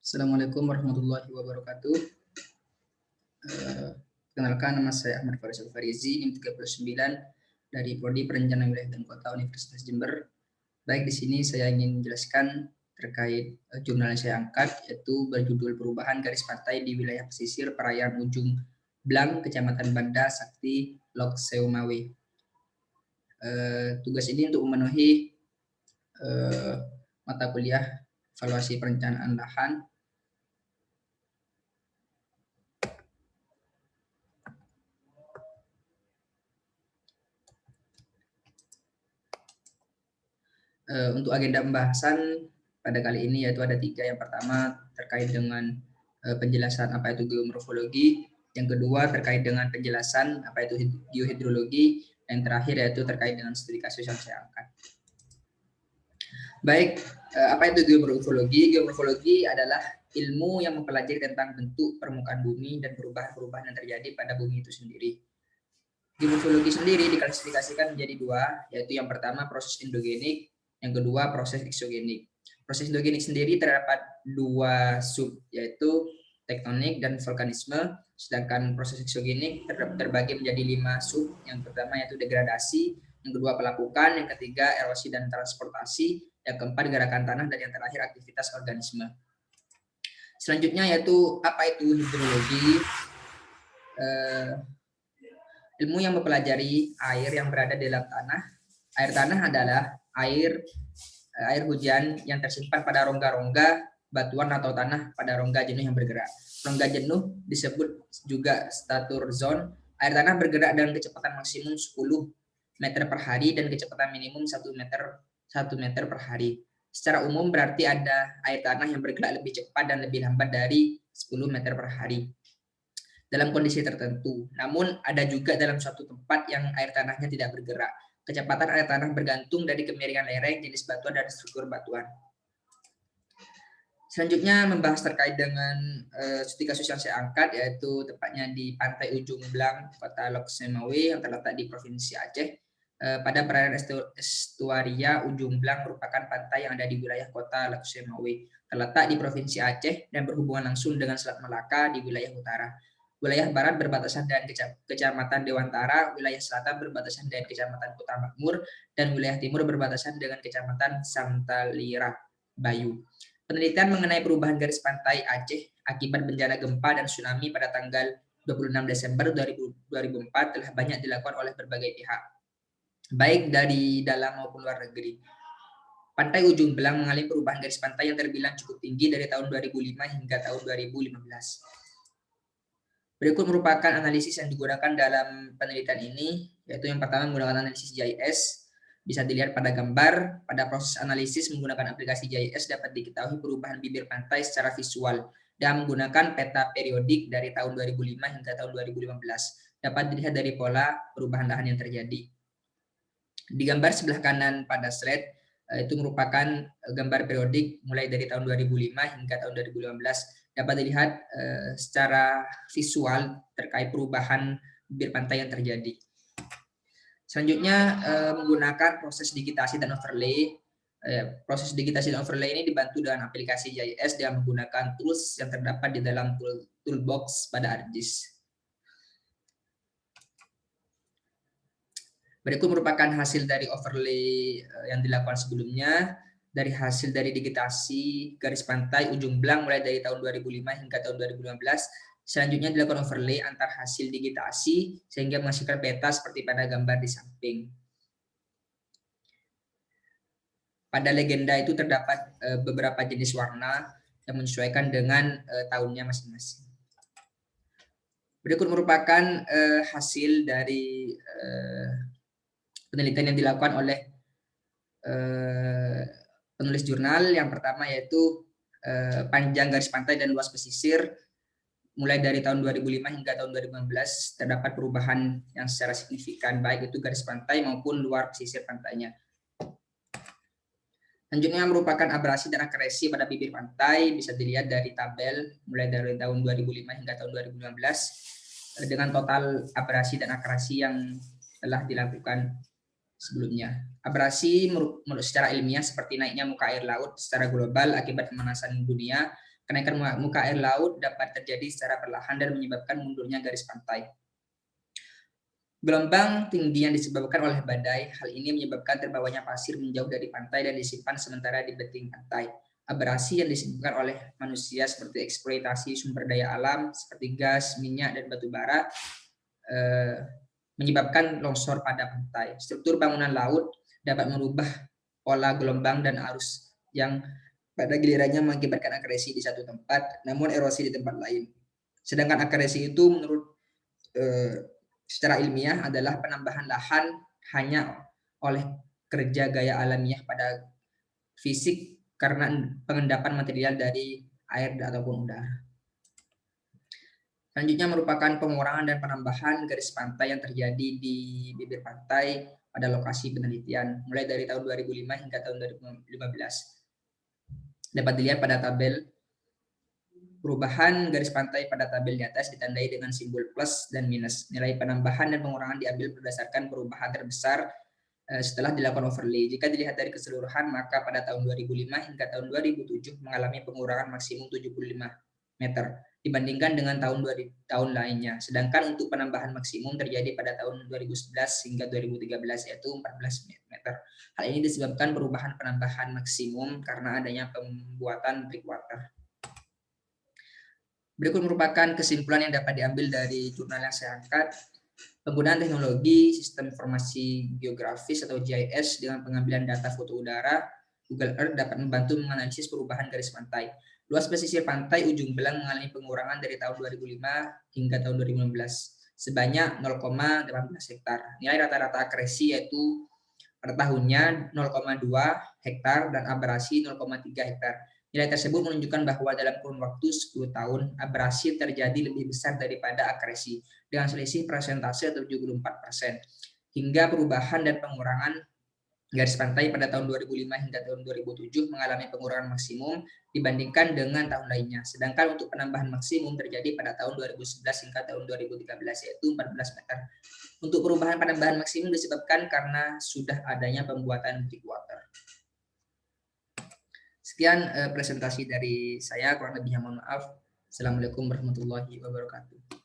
Assalamualaikum warahmatullahi wabarakatuh. Kenalkan, nama saya Ahmad Farisal Farizi, NIM 39 dari Prodi Perencanaan Wilayah dan Kota Universitas Jember. Baik, di sini saya ingin menjelaskan terkait jurnal yang saya angkat, yaitu berjudul Perubahan Garis Pantai di Wilayah Pesisir Perairan Ujung Blang, Kecamatan Banda Sakti, Lok Seumawe. Tugas ini untuk memenuhi mata kuliah evaluasi perencanaan lahan untuk agenda pembahasan pada kali ini yaitu ada 3. Yang pertama terkait dengan penjelasan apa itu geomorfologi, yang kedua terkait dengan penjelasan apa itu geohidrologi, yang terakhir yaitu terkait dengan studi kasus yang saya angkat. Baik, apa itu geomorfologi? Geomorfologi adalah ilmu yang mempelajari tentang bentuk permukaan bumi dan perubahan-perubahan yang terjadi pada bumi itu sendiri. Geomorfologi sendiri diklasifikasikan menjadi 2, yaitu yang pertama proses endogenik, yang kedua proses eksogenik. Proses endogenik sendiri terdapat 2 sub, yaitu tektonik dan vulkanisme, sedangkan proses eksogenik terbagi menjadi 5 sub. Yang pertama yaitu degradasi, yang kedua pelapukan, yang ketiga erosi dan transportasi, yang keempat gerakan tanah, dan yang terakhir aktivitas organisme. Selanjutnya yaitu apa itu hidrologi? Ilmu yang mempelajari air yang berada di dalam tanah. Air tanah adalah air hujan yang tersimpan pada rongga-rongga batuan atau tanah pada rongga jenuh yang bergerak. Rongga jenuh disebut juga stator zone. Air tanah bergerak dengan kecepatan maksimum 10 meter per hari dan kecepatan minimum 1 meter per hari. Secara umum berarti ada air tanah yang bergerak lebih cepat dan lebih lambat dari 10 meter per hari dalam kondisi tertentu. Namun ada juga dalam suatu tempat yang air tanahnya tidak bergerak. Kecepatan air tanah bergantung dari kemiringan lereng, jenis batuan, dan struktur batuan. Selanjutnya membahas terkait dengan studi kasus yang saya angkat, yaitu tepatnya di Pantai Ujung Blang, Kota Lok Seumawe yang terletak di Provinsi Aceh. Pada perairan estuaria Ujung Blang merupakan pantai yang ada di wilayah Kota Lok Seumawe, terletak di Provinsi Aceh dan berhubungan langsung dengan Selat Melaka di wilayah utara. Wilayah barat berbatasan dengan Kecamatan Dewantara, wilayah selatan berbatasan dengan Kecamatan Kota Makmur, dan wilayah timur berbatasan dengan Kecamatan Santalira Bayu. Penelitian mengenai perubahan garis pantai Aceh akibat bencana gempa dan tsunami pada tanggal 26 Desember 2004 telah banyak dilakukan oleh berbagai pihak, baik dari dalam maupun luar negeri. Pantai Ujung Blang mengalami perubahan garis pantai yang terbilang cukup tinggi dari tahun 2005 hingga tahun 2015. Berikut merupakan analisis yang digunakan dalam penelitian ini, yaitu yang pertama menggunakan analisis GIS. Bisa dilihat pada gambar. Pada proses analisis menggunakan aplikasi GIS dapat diketahui perubahan bibir pantai secara visual dan menggunakan peta periodik dari tahun 2005 hingga tahun 2015. Dapat dilihat dari pola perubahan lahan yang terjadi. Di gambar sebelah kanan pada slide, itu merupakan gambar periodik mulai dari tahun 2005 hingga tahun 2015. Dapat dilihat secara visual terkait perubahan bibir pantai yang terjadi. Selanjutnya menggunakan proses digitasi dan overlay. Proses digitasi dan overlay ini dibantu dengan aplikasi GIS dan menggunakan tools yang terdapat di dalam toolbox pada ArcGIS. Berikut merupakan hasil dari overlay yang dilakukan sebelumnya. Dari hasil dari digitasi garis pantai Ujung Blang mulai dari tahun 2005 hingga tahun 2015. Selanjutnya dilakukan overlay antar hasil digitasi sehingga menghasilkan peta seperti pada gambar di samping. Pada legenda itu terdapat beberapa jenis warna yang menyesuaikan dengan tahunnya masing-masing. Berikut merupakan hasil dari penelitian yang dilakukan oleh penulis jurnal. Yang pertama yaitu panjang garis pantai dan luas pesisir mulai dari tahun 2005 hingga tahun 2015 terdapat perubahan yang secara signifikan baik itu garis pantai maupun luar pesisir pantainya. Selanjutnya merupakan abrasi dan akresi pada bibir pantai, bisa dilihat dari tabel mulai dari tahun 2005 hingga tahun 2015 dengan total abrasi dan akrasi yang telah dilakukan sebelumnya. Abrasi secara ilmiah seperti naiknya muka air laut secara global akibat pemanasan dunia, Kenaikan muka air laut dapat terjadi secara perlahan dan menyebabkan mundurnya garis pantai. Gelombang tinggi yang disebabkan oleh badai, hal ini menyebabkan terbawanya pasir menjauh dari pantai dan disimpan sementara di beting pantai. Abrasi yang disebabkan oleh manusia seperti eksploitasi sumber daya alam seperti gas, minyak, dan batu bara menyebabkan longsor pada pantai. Struktur bangunan laut dapat merubah pola gelombang dan arus yang pada gilirannya mengakibatkan akresi di satu tempat, namun erosi di tempat lain. Sedangkan akresi itu menurut secara ilmiah adalah penambahan lahan hanya oleh kerja gaya alamiah pada fisik karena pengendapan material dari air ataupun udara. Selanjutnya merupakan pengurangan dan penambahan garis pantai yang terjadi di bibir pantai pada lokasi penelitian mulai dari tahun 2005 hingga tahun 2015. Dapat dilihat pada tabel. Perubahan garis pantai pada tabel di atas ditandai dengan simbol plus dan minus. Nilai penambahan dan pengurangan diambil berdasarkan perubahan terbesar setelah dilakukan overlay. Jika dilihat dari keseluruhan, maka pada tahun 2005 hingga tahun 2007 mengalami pengurangan maksimum 75 meter dibandingkan dengan tahun lainnya. Sedangkan untuk penambahan maksimum terjadi pada tahun 2011 hingga 2013 yaitu 14 meter. Hal ini disebabkan perubahan penambahan maksimum karena adanya pembuatan breakwater. Berikut merupakan kesimpulan yang dapat diambil dari jurnal yang saya angkat. Penggunaan teknologi sistem informasi geografis atau GIS dengan pengambilan data foto udara Google Earth dapat membantu menganalisis perubahan garis pantai. Luas pesisir pantai ujung belang mengalami pengurangan dari tahun 2005 hingga tahun 2016 sebanyak 0,18 hektar. Nilai rata-rata akresi yaitu pada tahunnya 0,2 hektar dan abrasi 0,3 hektar. Nilai tersebut menunjukkan bahwa dalam kurun waktu 10 tahun, abrasi terjadi lebih besar daripada akresi, dengan selisih persentase 74%. Hingga perubahan dan pengurangan garis pantai pada tahun 2005 hingga tahun 2007 mengalami pengurangan maksimum dibandingkan dengan tahun lainnya. Sedangkan untuk penambahan maksimum terjadi pada tahun 2011 hingga tahun 2013, yaitu 14 meter. Untuk perubahan penambahan maksimum disebabkan karena sudah adanya pembuatan breakwater. Sekian presentasi dari saya, kurang lebihnya mohon maaf. Assalamualaikum warahmatullahi wabarakatuh.